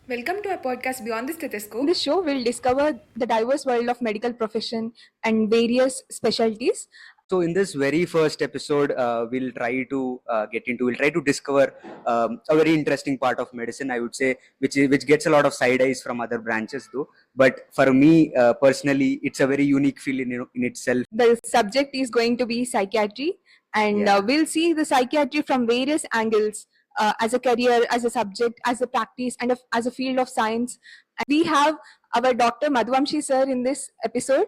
Welcome to our podcast Beyond the Stethoscope. In this show, we'll discover the diverse world of medical profession and various specialties. So in this very first episode, we'll try to discover a very interesting part of medicine, I would say, which gets a lot of side eyes from other branches though. But for me personally, it's a very unique field in itself. The subject is going to be psychiatry, and Yeah. we'll see the psychiatry from various angles, as a career, as a subject, as a practice, and as a field of science. And we have our Dr. Madhu Vamsi sir in this episode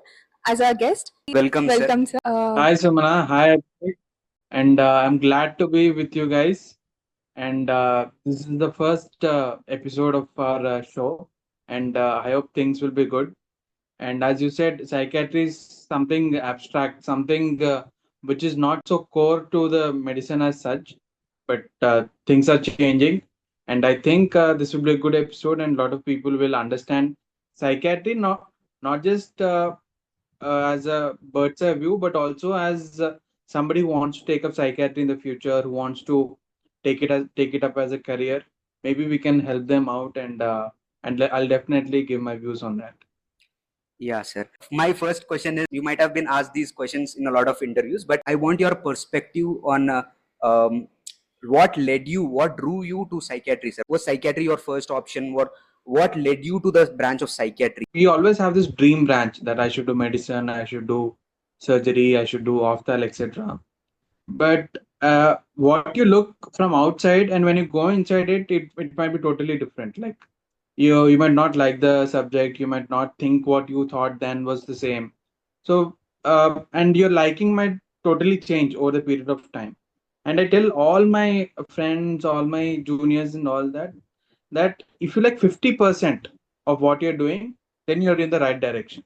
as our guest. Welcome, sir. Welcome, sir. Hi, Sumana. Hi, Abhishek. And I'm glad to be with you guys. And this is the first episode of our show. And I hope things will be good. And as you said, psychiatry is something abstract, something which is not so core to the medicine as such. But things are changing. And I think this will be a good episode, and a lot of people will understand psychiatry, not just as a bird's eye view, but also as somebody who wants to take up psychiatry in the future, who wants to take it up as a career. Maybe we can help them out, and I'll definitely give my views on that. Yeah, sir. My first question is, you might have been asked these questions in a lot of interviews, but I want your perspective on what drew you to psychiatry, sir? Was psychiatry your first option, or what led you to the branch of psychiatry? We always have this dream branch that I should do medicine, I should do surgery, I should do ophthalm, etc. But what you look from outside and when you go inside it might be totally different. Like you might not like the subject, you might not think what you thought then was the same. So and your liking might totally change over the period of time. And I tell all my friends, all my juniors and all that if you like 50% of what you're doing, then you're in the right direction.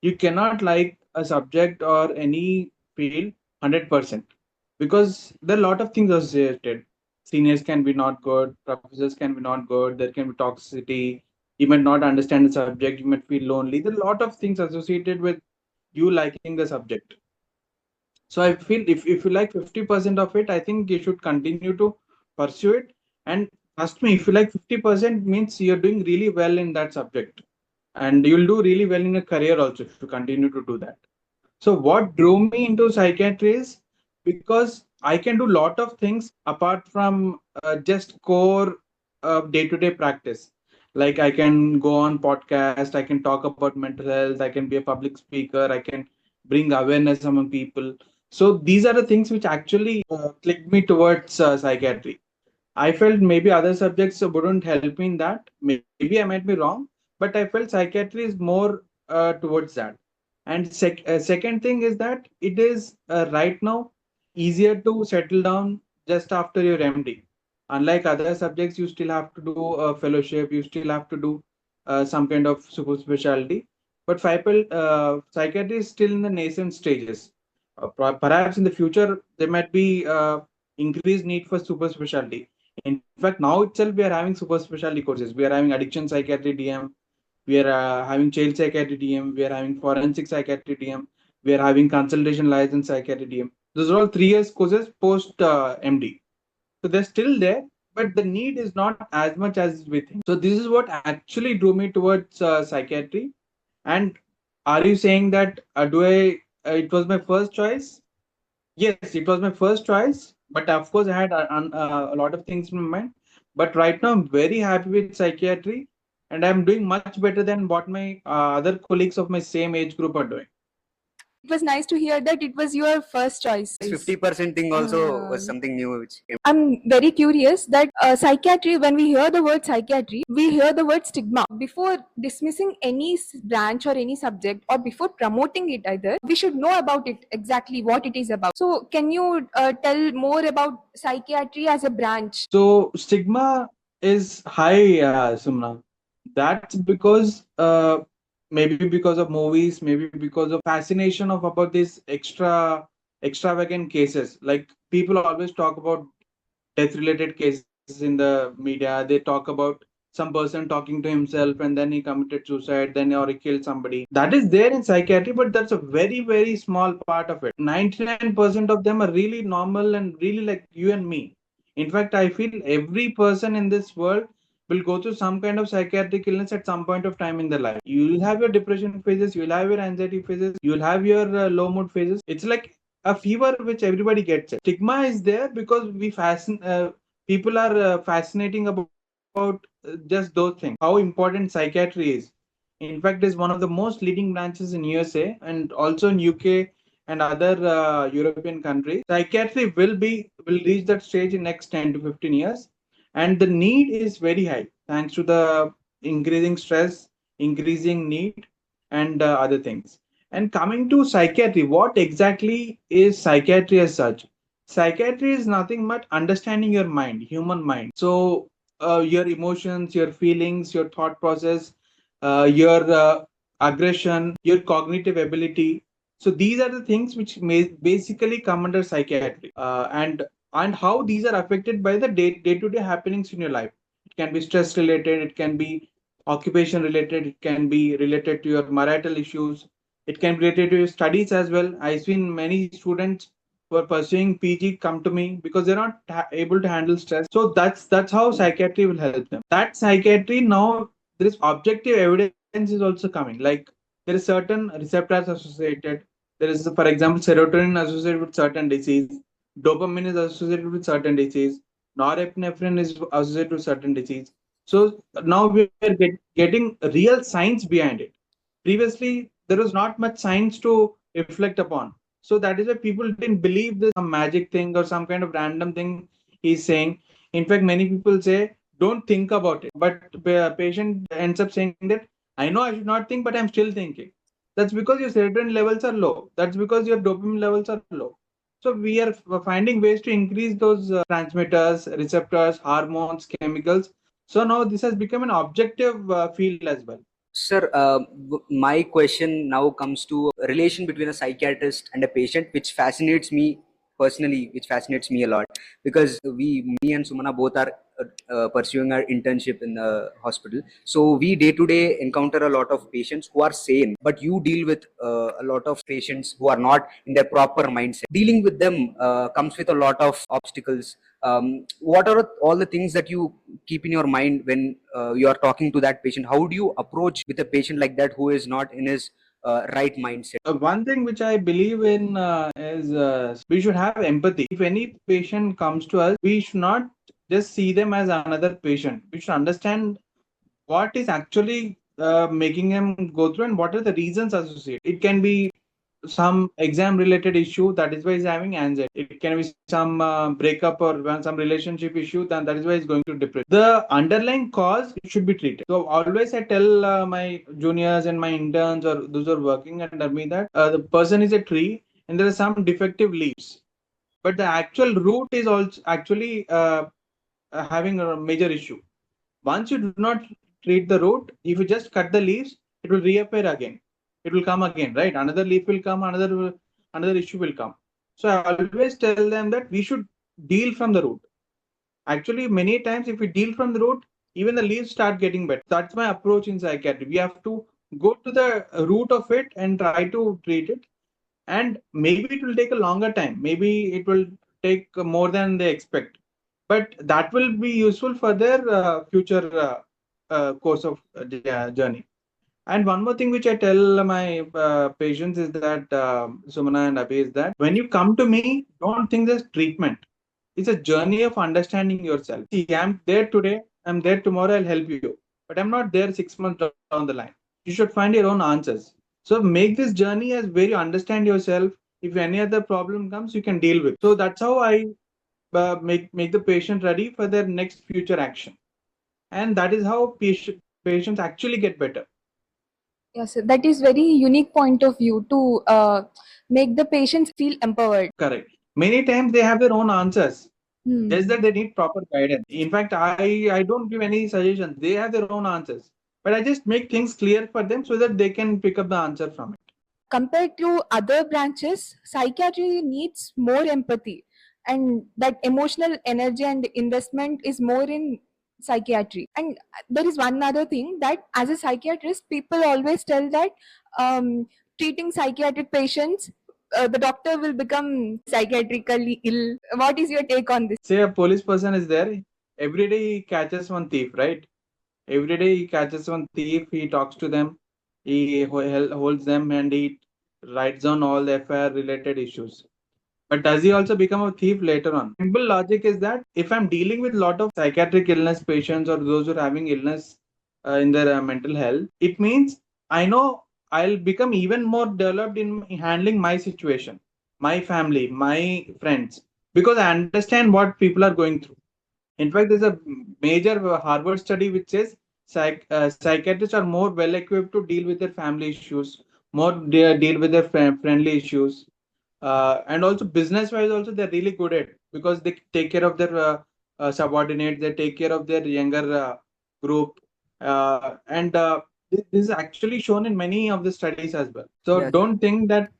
You cannot like a subject or any field 100% because there are a lot of things associated. Seniors can be not good, professors can be not good, there can be toxicity, you might not understand the subject, you might feel lonely. There are a lot of things associated with you liking the subject. So I feel if you like 50% of it, I think you should continue to pursue it. And trust me, if you like 50% means you're doing really well in that subject. And you'll do really well in a career also if you continue to do that. So what drew me into psychiatry is because I can do a lot of things apart from just core day-to-day practice. Like I can go on podcast, I can talk about mental health, I can be a public speaker, I can bring awareness among people. So these are the things which actually clicked me towards psychiatry. I felt maybe other subjects wouldn't help me in that. Maybe I might be wrong, but I felt psychiatry is more towards that. And second thing is that it is right now easier to settle down just after your MD. Unlike other subjects, you still have to do a fellowship, you still have to do some kind of super specialty. But psychiatry is still in the nascent stages. Perhaps in the future, there might be increased need for super specialty. In fact, now itself, we are having super specialty courses. We are having addiction psychiatry DM, we are having child psychiatry DM, we are having forensic psychiatry DM, we are having consultation license psychiatry DM. Those are all 3 years courses post MD. So they're still there, but the need is not as much as we think. So this is what actually drew me towards psychiatry. And are you saying that it was my first choice? Yes, it was my first choice, but of course, I had a lot of things in my mind. But right now, I'm very happy with psychiatry, and I'm doing much better than what my other colleagues of my same age group are doing. It was nice to hear that it was your first choice. 50% thing also was something new which came. I'm very curious that psychiatry, when we hear the word psychiatry, we hear the word stigma. Before dismissing any branch or any subject, or before promoting it either, we should know about it, exactly what it is about. So can you tell more about psychiatry as a branch? So stigma is high, Sumna. That's because maybe because of movies, maybe because of fascination of about these extravagant cases. Like people always talk about death related cases in the media. They talk about some person talking to himself and then he committed suicide, then or he killed somebody. That is there in psychiatry, but that's a very, very small part of it. 99% of them are really normal and really like you and me. In fact, I feel every person in this world will go through some kind of psychiatric illness at some point of time in their life. You will have your depression phases, you will have your anxiety phases, you will have your low mood phases. It's like a fever which everybody gets. It. Stigma is there because people are fascinating about just those things. How important psychiatry is. In fact, is one of the most leading branches in USA and also in UK and other European countries. Psychiatry will reach that stage in next 10 to 15 years, and the need is very high thanks to the increasing stress, increasing need, and other things. And coming to psychiatry, what exactly is psychiatry as such? Psychiatry is nothing but understanding your mind, human mind. So your emotions, your feelings, your thought process, your aggression, your cognitive ability. So these are the things which may basically come under psychiatry, and how these are affected by the day-to-day happenings in your life. It can be stress related, it can be occupation related, it can be related to your marital issues, it can be related to your studies as well. I've seen many students who are pursuing PG come to me because they're not able to handle stress. So that's how psychiatry will help them. That psychiatry now, there is objective evidence is also coming. Like there is certain receptors associated. There is, for example, serotonin associated with certain disease, dopamine is associated with certain disease, norepinephrine is associated with certain disease. So now we are getting real science behind it. Previously, there was not much science to reflect upon. So that is why people didn't believe this some magic thing or some kind of random thing he's saying. In fact, many people say, don't think about it. But the patient ends up saying that, I know I should not think, but I'm still thinking. That's because your serotonin levels are low. That's because your dopamine levels are low. So we are finding ways to increase those transmitters, receptors, hormones, chemicals. So now this has become an objective field as well. Sir, my question now comes to a relation between a psychiatrist and a patient, which fascinates me personally, which fascinates me a lot, because me and Sumana both are pursuing our internship in the hospital. So we day to day encounter a lot of patients who are sane, but you deal with a lot of patients who are not in their proper mindset. Dealing with them comes with a lot of obstacles. What are all the things that you keep in your mind when you are talking to that patient? How do you approach with a patient like that who is not in his right mindset? One thing which I believe in is we should have empathy. If any patient comes to us, we should not just see them as another patient. We should understand what is actually making them go through and what are the reasons associated. It can be some exam related issue, that is why he's having anxiety. It can be some breakup or some relationship issue, then that is why he's going to depression. The underlying cause should be treated. So always I tell my juniors and my interns or those who are working under me that the person is a tree and there are some defective leaves, but the actual root is also actually having a major issue. Once you do not treat the root, if you just cut the leaves, it will reappear again. It will come again, right? Another leaf will come, another issue will come. So I always tell them that we should deal from the root. Actually, many times if we deal from the root, even the leaves start getting better. That's my approach in psychiatry. We have to go to the root of it and try to treat it. And maybe it will take a longer time. Maybe it will take more than they expect, but that will be useful for their future course of journey. And one more thing which I tell my patients is that Sumana and Abhi, is that when you come to me, don't think this treatment. It's a journey of understanding yourself. See, I'm there today, I'm there tomorrow, I'll help you, but I'm not there 6 months down the line. You should find your own answers. So make this journey as where you understand yourself. If any other problem comes, you can deal with. So that's how I make the patient ready for their next future action, and that is how patients actually get better. Yes, that is very unique point of view to make the patients feel empowered. Correct. Many times they have their own answers, Hmm. just that they need proper guidance. In fact, I don't give any suggestions. They have their own answers, but I just make things clear for them so that they can pick up the answer from it. Compared to other branches, psychiatry needs more empathy, and that emotional energy and investment is more in psychiatry. And there is one other thing that, as a psychiatrist, people always tell that treating psychiatric patients, the doctor will become psychiatrically ill. What is your take on this? Say a police person is there, every day he catches one thief, right? Every day he catches one thief, he talks to them, he holds them, and he writes down all the FIR related issues. But does he also become a thief later on? Simple logic is that if I'm dealing with a lot of psychiatric illness patients or those who are having illness in their mental health, it means I know I'll become even more developed in handling my situation, my family, my friends, because I understand what people are going through. In fact, there's a major Harvard study which says psychiatrists are more well equipped to deal with their family issues, more deal with their friendly issues, and also business wise also they're really good at, because they take care of their subordinates, they take care of their younger group, and this is actually shown in many of the studies as well. So Yes. don't think that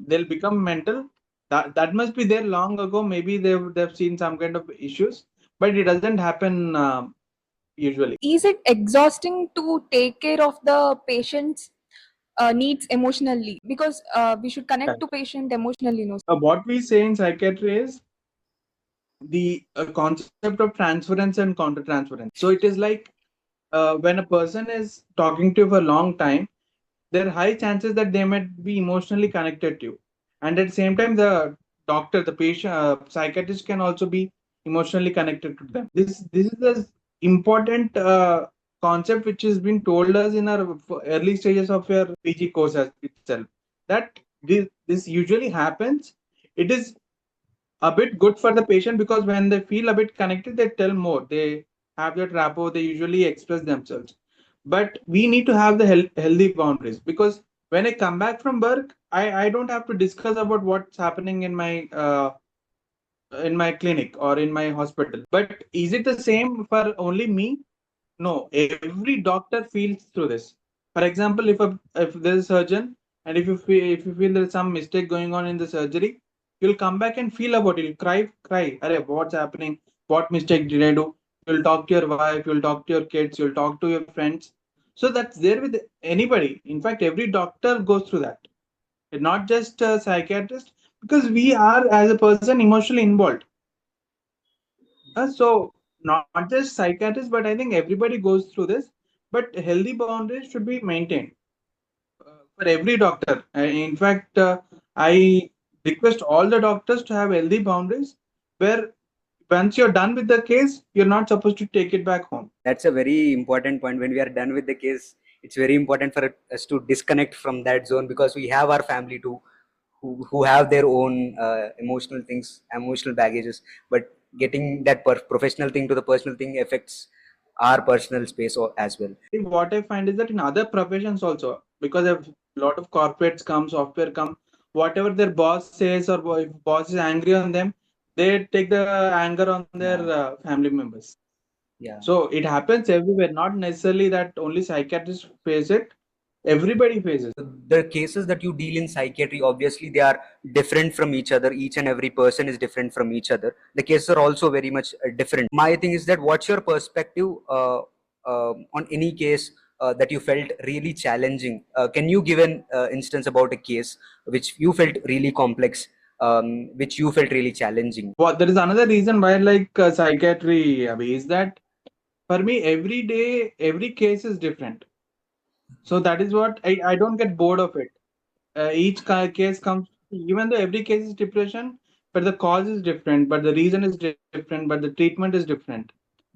they'll become mental. That must be there long ago. Maybe they've seen some kind of issues, but it doesn't happen usually. Is it exhausting to take care of the patient's needs emotionally? Because we should connect to patient emotionally, no? What we say in psychiatry is the concept of transference and countertransference. So it is like when a person is talking to you for a long time, there are high chances that they might be emotionally connected to you. And at the same time, the doctor, the patient, psychiatrist can also be emotionally connected to them. This is the important concept which has been told us in our early stages of your PG course itself. That this usually happens. It is a bit good for the patient because when they feel a bit connected, they tell more. They have that rapport. They usually express themselves. But we need to have the healthy boundaries, because when I come back from work, I don't have to discuss about what's happening in my clinic or in my hospital. But is it the same for only me? No, every doctor feels through this. For example, if there's a surgeon and if you feel there's some mistake going on in the surgery, you'll come back and feel about it. You'll cry. Arey, what's happening? What mistake did I do? You'll talk to your wife, you'll talk to your kids, you'll talk to your friends. So that's there with anybody. In fact, every doctor goes through that. And not just a psychiatrist, because we are as a person emotionally involved. So not just psychiatrists, but I think everybody goes through this. But healthy boundaries should be maintained for every doctor. In fact, I request all the doctors to have healthy boundaries, where once you're done with the case, you're not supposed to take it back home. That's a very important point. When we are done with the case, it's very important for us to disconnect from that zone, because we have our family too, who have their own emotional things, emotional baggages. But getting that professional thing to the personal thing affects our personal space as well. What I find is that in other professions also, because a lot of corporates come, software come, whatever their boss says, or if boss is angry on them, they take the anger on their family members. Yeah. So it happens everywhere, not necessarily that only psychiatrists face it. Everybody faces. The cases that you deal in psychiatry, obviously they are different from each other. Each and every person is different from each other. The cases are also very much different. My thing is that what's your perspective on any case that you felt really challenging? Can you give an instance about a case which you felt really complex, which you felt really challenging? Well, there is another reason why I like psychiatry, Abhi, is that for me, every day, every case is different. So that is what I don't get bored of it. Each case comes, even though every case is depression, but the cause is different, but the reason is different, but the treatment is different.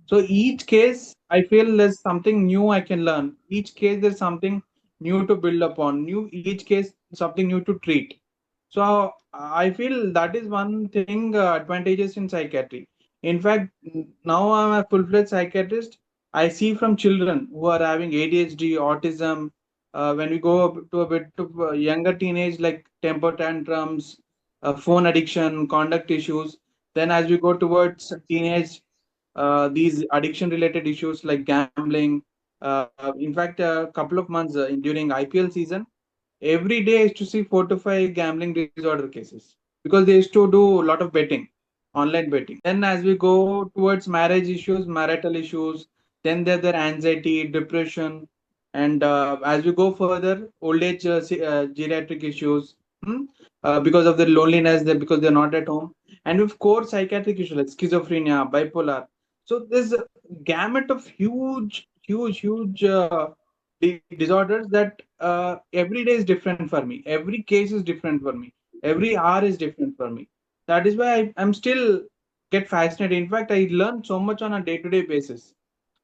So each case, I feel there's something new I can learn. Each case, there's something new to build upon. Each case, something new to treat. So I feel that is one thing advantages in psychiatry. In fact, now I'm a full-fledged psychiatrist. I see from children who are having ADHD, autism. When we go up to a bit of younger teenage, like temper tantrums, phone addiction, conduct issues. Then as we go towards teenage, these addiction-related issues like gambling. In fact, a couple of months during IPL season, every day I used to see 4 to 5 gambling disorder cases, because they used to do a lot of betting, online betting. Then as we go towards marriage issues, marital issues, then their anxiety, depression, and as we go further, old age geriatric issues, because of their loneliness, because they're not at home, and of course psychiatric issues like schizophrenia, bipolar. So there's a gamut of huge huge disorders that every day is different for me. Every case is different for me. Every hour is different for me. That is why I'm still get fascinated. In fact, I learn so much on a day-to-day basis.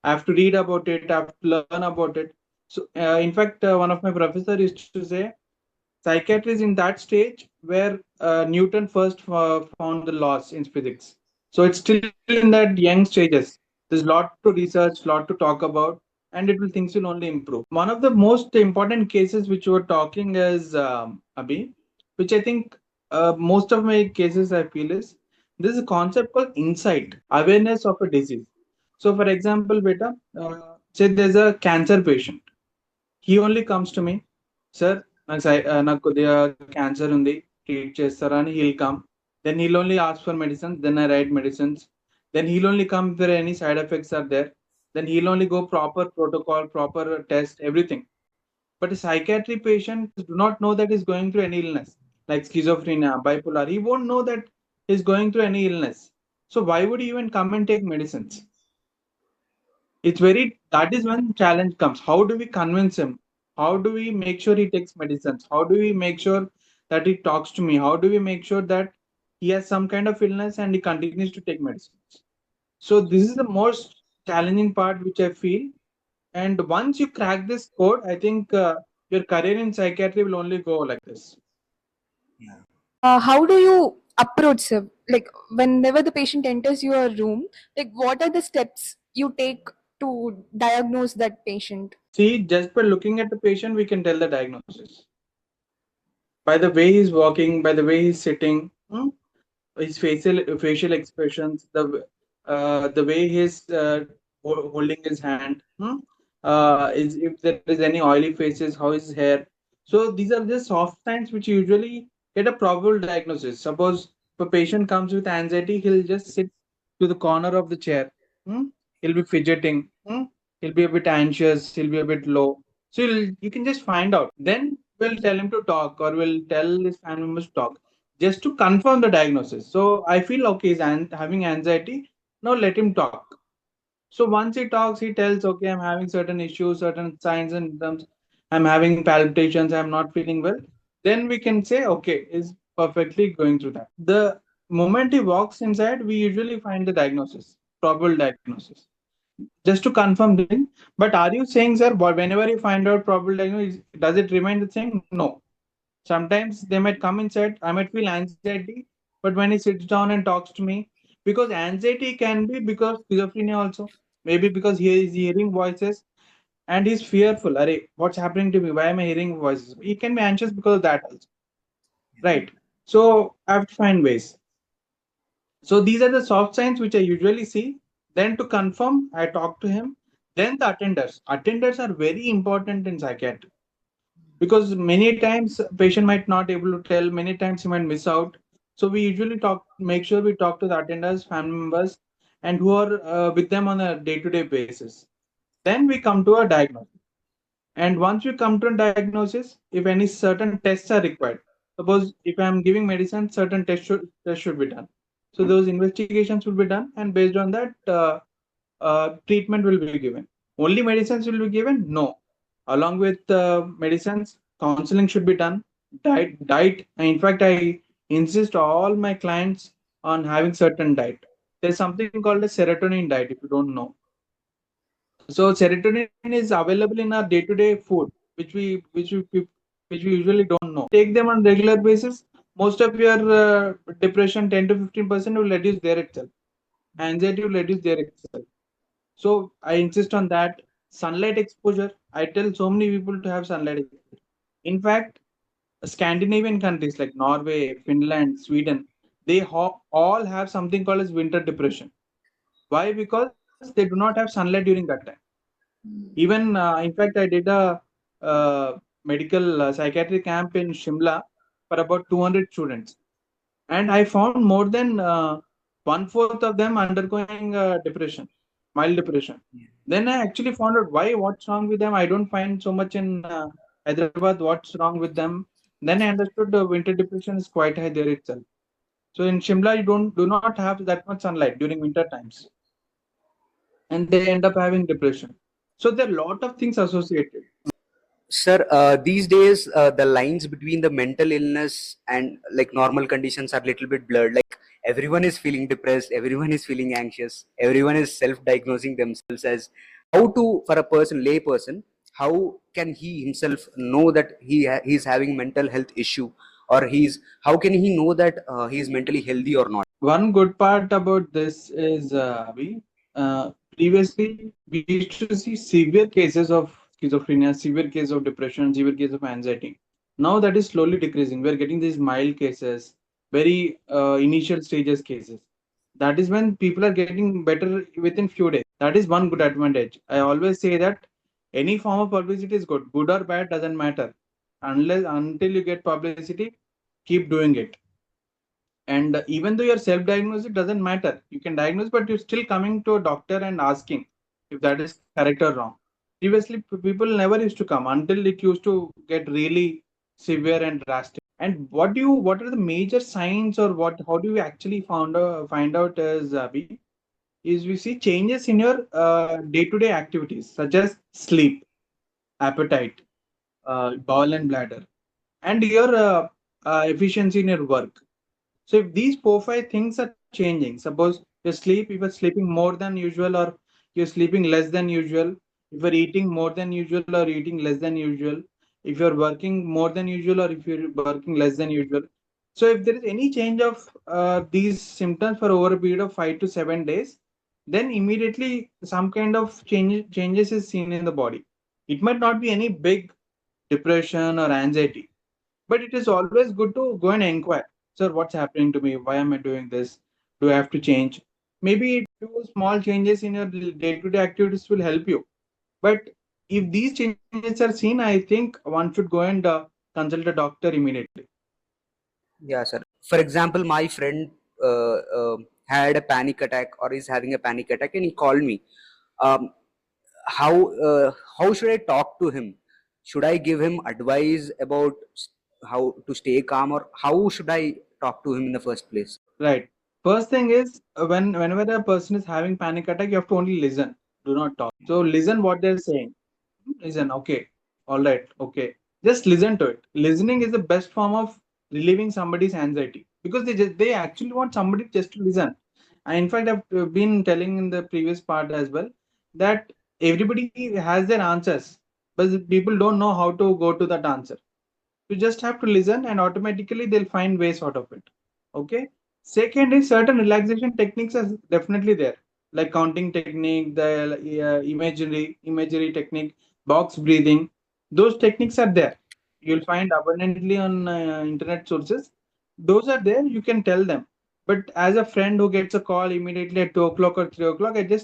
I have to read about it. I have to learn about it. So, in fact, one of my professors used to say, psychiatry is in that stage where Newton first found the laws in physics. So it's still in that young stages. There's a lot to research, lot to talk about, and it will things will only improve. One of the most important cases which we're talking is Abhi, which I think most of my cases I feel is this is a concept called insight, awareness of a disease. So, for example, beta, say there's a cancer patient. He only comes to me, sir, నాకు కొద్దిగా cancer ఉంది, treat చేస్తారా అని he'll come. Then he'll only ask for medicines, then I write medicines. Then he'll only come if there are any side effects are there. Then he'll only go proper protocol, proper test, everything. But a psychiatry patient do not know that he's going through any illness like schizophrenia, bipolar. He won't know that he's going through any illness. So why would he even come and take medicines? It's very, that is when challenge comes. How do we convince him? How do we make sure he takes medicines? How do we make sure that he talks to me? How do we make sure that he has some kind of illness and he continues to take medicines? So this is the most challenging part which I feel. And once you crack this code, I think your career in psychiatry will only go like this. How do you approach, sir? Like whenever the patient enters your room, like what are the steps you take to diagnose that patient? See, just by looking at the patient, we can tell the diagnosis. By the way he's walking, by the way he's sitting, his facial expressions, the way he's holding his hand, is if there is any oily faces, how is his hair. So these are just soft signs which usually get a probable diagnosis. Suppose if a patient comes with anxiety, he'll just sit to the corner of the chair. hmm, He'll be fidgeting. He'll be a bit anxious. He'll be a bit low. So you can just find out. Then we'll tell him to talk, or we'll tell his family members to talk just to confirm the diagnosis. So I feel okay, he's having anxiety. Now let him talk. So once he talks, he tells, okay, I'm having certain issues, certain signs and symptoms. I'm having palpitations. I'm not feeling well. Then we can say, okay, is perfectly going through that. The moment he walks inside, we usually find the diagnosis, probable diagnosis, just to confirm the thing. But are you saying, sir, whenever you find out probable diagnosis, does it remain the same? No. Sometimes they might come inside, I might feel anxiety, but when he sits down and talks to me, because anxiety can be because schizophrenia also, maybe because he is hearing voices and he's fearful. Array, what's happening to me? Why am I hearing voices? He can be anxious because of that also, right? So I have to find ways. So these are the soft signs which I usually see. Then to confirm, I talk to him. Then the attenders. Attenders are very important in psychiatry because many times patient might not able to tell, many times he might miss out. So we usually make sure we talk to the attenders, family members, and who are with them on a day-to-day basis. Then we come to a diagnosis. And once we come to a diagnosis, if any certain tests are required, suppose if I'm giving medicine, certain tests should be done. So those investigations will be done, and based on that, treatment will be given. Only medicines will be given? No. Along with medicines, counseling should be done. Diet. In fact, I insist all my clients on having certain diet. There's something called a serotonin diet. If you don't know, so serotonin is available in our day-to-day food, which we usually don't know. Take them on regular basis. Most of your depression, 10 to 15%, will reduce there itself. Anxiety will reduce there itself. So I insist on that. Sunlight exposure. I tell so many people to have sunlight exposure. In fact, Scandinavian countries like Norway, Finland, Sweden, they all have something called as winter depression. Why? Because they do not have sunlight during that time. Even in fact, I did a medical psychiatry camp in Shimla for about 200 students, and I found more than one-fourth of them undergoing depression, mild depression. Then I actually found out why, what's wrong with them. I don't find so much in Hyderabad. What's wrong with them? Then I understood the winter depression is quite high there itself. So in Shimla, you do not have that much sunlight during winter times, and they end up having depression. So there are a lot of things associated. Sir, these days the lines between the mental illness and like normal conditions are little bit blurred. Like everyone is feeling depressed, everyone is feeling anxious, everyone is self-diagnosing themselves as how to for a person, lay person, how can he himself know that he's having mental health issue, or how can he know that he is mentally healthy or not? One good part about this is, previously we used to see severe cases of schizophrenia, severe case of depression, severe case of anxiety. Now that is slowly decreasing. We're getting these mild cases, very initial stages cases. That is when people are getting better within few days. That is one good advantage. I always say that any form of publicity is good or bad doesn't matter. Until you get publicity, keep doing it. And even though you're self-diagnosed, it doesn't matter. You can diagnose, but you're still coming to a doctor and asking if that is correct or wrong. Previously, people never used to come until it used to get really severe and drastic. And what are the major signs, or how do you actually find out as Abhi, is we see changes in your day-to-day activities such as sleep, appetite, bowel and bladder, and your efficiency in your work. So if these 4 5 things are changing, suppose if you're sleeping more than usual, or you're sleeping less than usual, if you're eating more than usual or eating less than usual, if you're working more than usual or if you're working less than usual. So if there is any change of these symptoms for over a period of 5 to 7 days, then immediately some kind of changes is seen in the body. It might not be any big depression or anxiety, but it is always good to go and inquire. Sir, what's happening to me? Why am I doing this? Do I have to change? Maybe few small changes in your day-to-day activities will help you. But if these changes are seen, I think one should go and consult a doctor immediately. Yeah, sir. For example, my friend had a panic attack or is having a panic attack, and he called me. Um, how should I talk to him? Should I give him advice about how to stay calm, or how should I talk to him in the first place? Right. First thing is, whenever a person is having panic attack, you have to only listen. Do not talk. So listen what they're saying. Listen, okay, all right, okay. Just listen to it. Listening is the best form of relieving somebody's anxiety, because they actually want somebody just to listen. And in fact, I've been telling in the previous part as well that everybody has their answers, but people don't know how to go to that answer. You just have to listen, and automatically they'll find ways out of it. Okay. Second is, certain relaxation techniques are definitely there, like counting technique, the imagery technique, box breathing. Those techniques are there. You'll find abundantly on internet sources. Those are there. You can tell them. But as a friend who gets a call immediately at 2 o'clock or 3 o'clock, you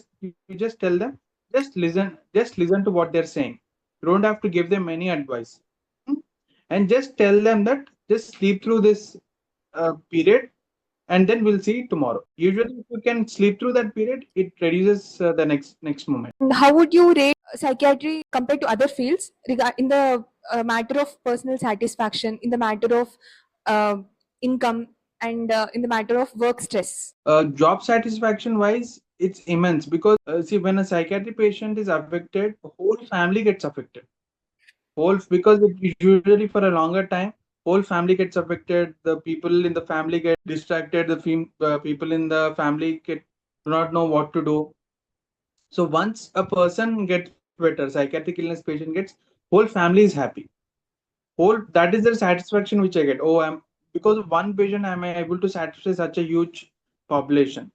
just tell them, just listen to what they're saying. You don't have to give them any advice. Hmm? And just tell them that just sleep through this period, and then we'll see tomorrow. Usually, if you can sleep through that period, it reduces the next moment. And how would you rate psychiatry compared to other fields in the matter of personal satisfaction, in the matter of uh, income, and in the matter of work stress? Job satisfaction wise, it's immense, because see, when a psychiatric patient is affected, the whole family gets affected. Because it usually for a longer time, whole family gets affected. The people in the family get distracted. People in the family do not know what to do. So once a person gets better, psychiatric illness patient gets, whole family is happy. Whole That is the satisfaction which I get. Oh, I'm because of one patient, I'm able to satisfy such a huge population.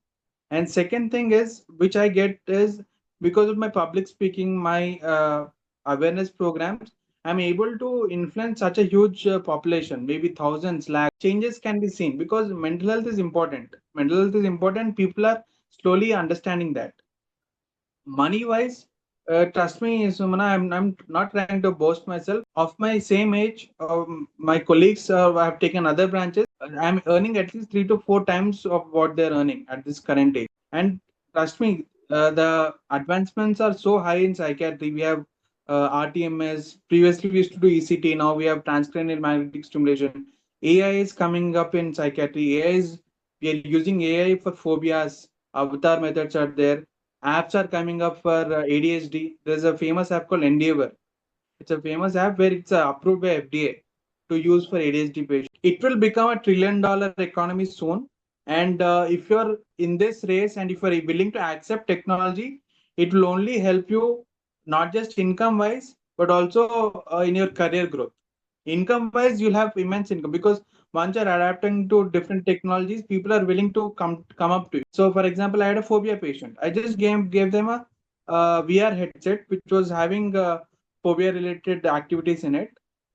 And second thing is, which I get is, because of my public speaking, my awareness programs, I'm able to influence such a huge population, maybe thousands, lakhs. Changes can be seen, because mental health is important. Mental health is important. People are slowly understanding that. Money wise, trust me, Sumana, I'm not trying to boast myself. Of my same age, my colleagues have taken other branches. I'm earning at least 3 to 4 times of what they're earning at this current age. And trust me, the advancements are so high in psychiatry. We have RTMS. Previously, we used to do ECT. Now we have transcranial magnetic stimulation. AI is coming up in psychiatry. We are using AI for phobias. Avatar methods are there. apps are coming up for ADHD. There's a famous app called Endeavor. It's a famous app where it's approved by FDA to use for ADHD patients. It will become a $1 trillion economy soon. And if you're in this race and if you're willing to accept technology, it will only help you not just income wise, but also in your career growth. Income wise, you'll have immense income because once you're adapting to different technologies, people are willing to come up to you. So, for example, I had a phobia patient. I just gave them a VR headset which was having phobia related activities in it,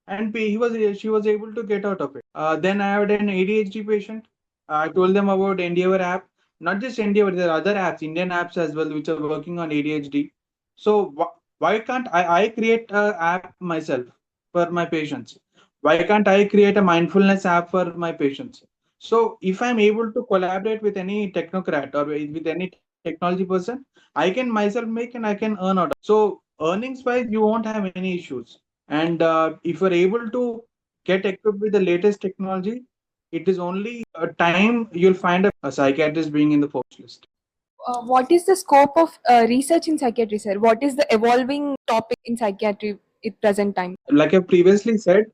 and she was able to get out of it. Then I had an ADHD patient. I told them about Endeavor app. Not just Endeavor, there are other apps, Indian apps as well, which are working on ADHD. So why can't I create a app myself for my patients? Why can't I create a mindfulness app for my patients? So if I'm able to collaborate with any technocrat or with any technology person, I can myself make and I can earn out. So earnings wise, you won't have any issues. And if you're able to get equipped with the latest technology, it is only a time you'll find a psychiatrist being in the first list. What is the scope of research in psychiatry, sir? What is the evolving topic in psychiatry at present time? Like I previously said,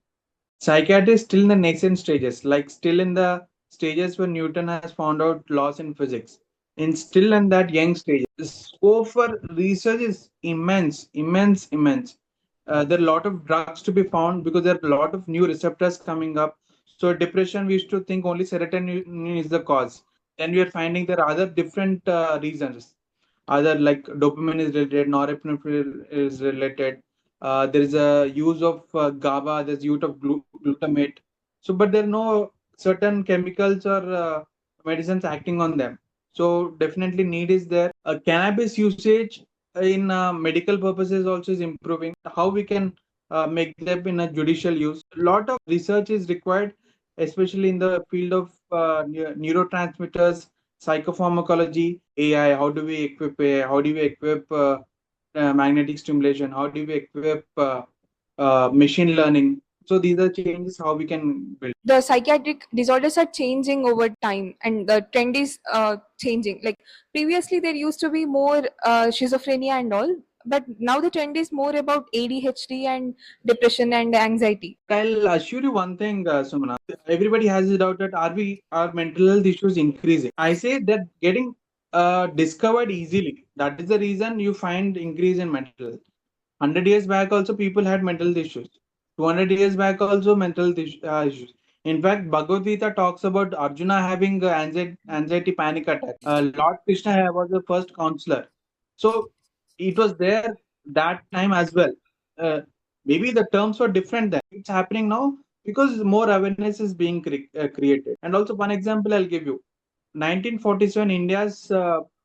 psychiatry is still in the nascent stages, like still in the stages where Newton has found out laws in physics. In still in that young stage, the scope for research is immense, immense, immense. There are a lot of drugs to be found because there are a lot of new receptors coming up. So depression, we used to think only serotonin is the cause. Then we are finding there are other different reasons. Other like dopamine is related, norepinephrine is related. There is a use of GABA, there's use of glutamate. So, but there are no certain chemicals or medicines acting on them. So, definitely need is there. Cannabis usage in medical purposes also is improving. How we can make them in a judicial use. A lot of research is required, especially in the field of neurotransmitters, psychopharmacology, AI. How do we equip AI? How do we equip magnetic stimulation? How do we equip machine learning? So these are changes how we can build. The psychiatric disorders are changing over time, and the trend is changing. Like previously, there used to be more schizophrenia and all, but now the trend is more about ADHD and depression and anxiety. I'll assure you one thing, Sumana. Everybody has a doubt that are mental health issues increasing? I say that getting discovered easily. That is the reason you find increase in mental health. 100 years back, also people had mental health issues. 200 years back, also mental health issues. In fact, Bhagavad Gita talks about Arjuna having anxiety panic attack. Lord Krishna was the first counselor. So it was there that time as well. Uh, Maybe the terms were different then. It's happening now because more awareness is being created. And also, one example I'll give you. 1947, India's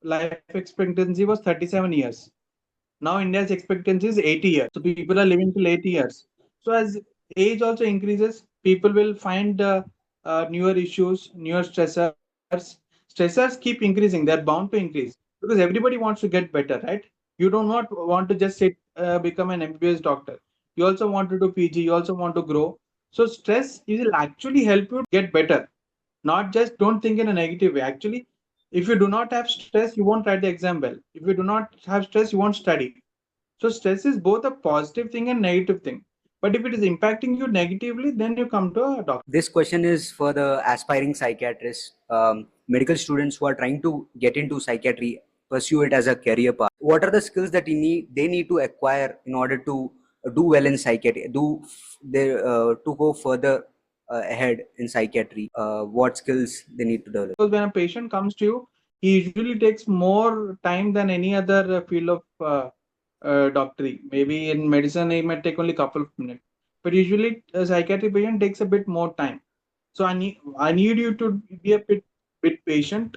life expectancy was 37 years. Now India's expectancy is 80 years. So people are living till 80 years. So as age also increases, people will find newer issues, newer stressors. Stressors keep increasing. They're bound to increase because everybody wants to get better, right? You do not want to just sit, become an MBBS doctor. You also want to do PG. You also want to grow. So stress will actually help you get better. Not just don't think in a negative way. Actually, if you do not have stress, you won't write the exam well. If you do not have stress, you won't study. So stress is both a positive thing and negative thing. But if it is impacting you negatively, then you come to a doctor. This question is for the aspiring psychiatrists, medical students who are trying to get into psychiatry, pursue it as a career path. What are the skills that they need to acquire in order to do well in psychiatry, to go further ahead in psychiatry? What skills they need to develop? Because when a patient comes to you, he usually takes more time than any other field of doctory. Maybe in medicine, it might take only a couple of minutes. But usually, a psychiatric patient takes a bit more time. So I need you to be a bit patient.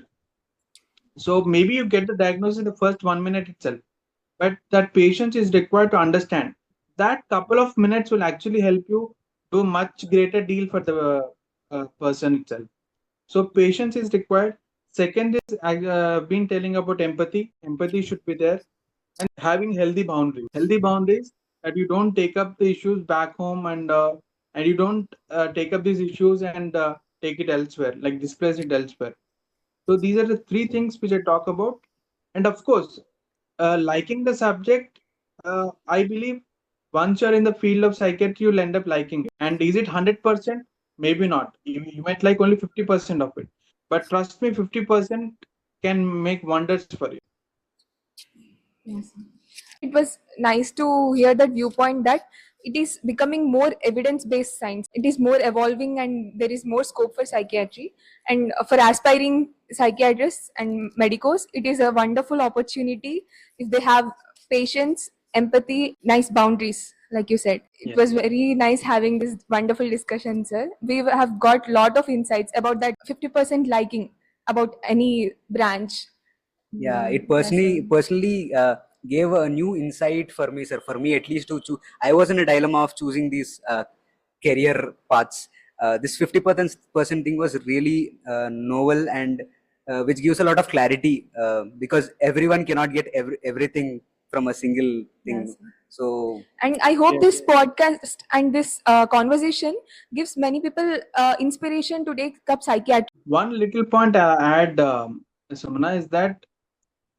So maybe you get the diagnosis in the first 1 minute itself, but that patience is required to understand. That couple of minutes will actually help you do much greater deal for the person itself. So patience is required. Second is been telling about empathy. Empathy should be there, and having healthy boundaries. Healthy boundaries that you don't take up the issues back home and you don't take up these issues and take it elsewhere, like displace it elsewhere. So these are the three things which I talk about. And of course, liking the subject, I believe once you're in the field of psychiatry, you'll end up liking it. And is it 100%? Maybe not. You might like only 50% of it. But trust me, 50% can make wonders for you. Yes. It was nice to hear that viewpoint that it is becoming more evidence based science. It is more evolving and there is more scope for psychiatry. And for aspiring psychiatrists and medicos, it is a wonderful opportunity if they have patience, empathy, nice boundaries, like you said. It Yes. was very nice having this wonderful discussion, sir. We have got lot of insights about that 50% liking about any branch. Yeah, it Yes, sir. personally gave a new insight for me, sir. For me, at least to choose, I was in a dilemma of choosing these career paths. This 50% thing was really novel and which gives a lot of clarity because everyone cannot get everything from a single thing. Yes. So And I hope Yes. this podcast and this conversation gives many people inspiration to take up psychiatry. One little point I'll add, Sumana, is that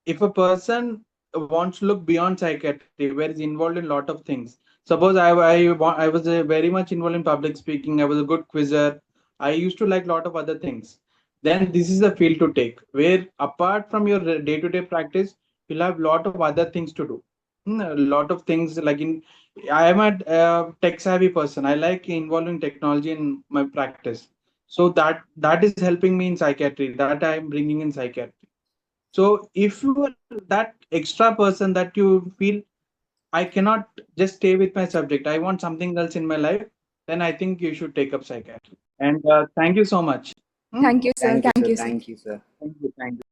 if a person wants to look beyond psychiatry, where is involved in a lot of things. Suppose I was very much involved in public speaking. I was a good quizzer. I used to like a lot of other things. Then this is the field to take, where apart from your day-to-day practice, you'll have a lot of other things to do. A lot of things like I am a tech savvy person. I like involving technology in my practice. So that is helping me in psychiatry. That I am bringing in psychiatry. So if you are that extra person that you feel I cannot just stay with my subject, I want something else in my life, then I think you should take up psychiatry. And thank you so much. Hmm? Thank you, sir. thank you, Thank sir. you, sir. Thank you, sir. Thank you. Thank you.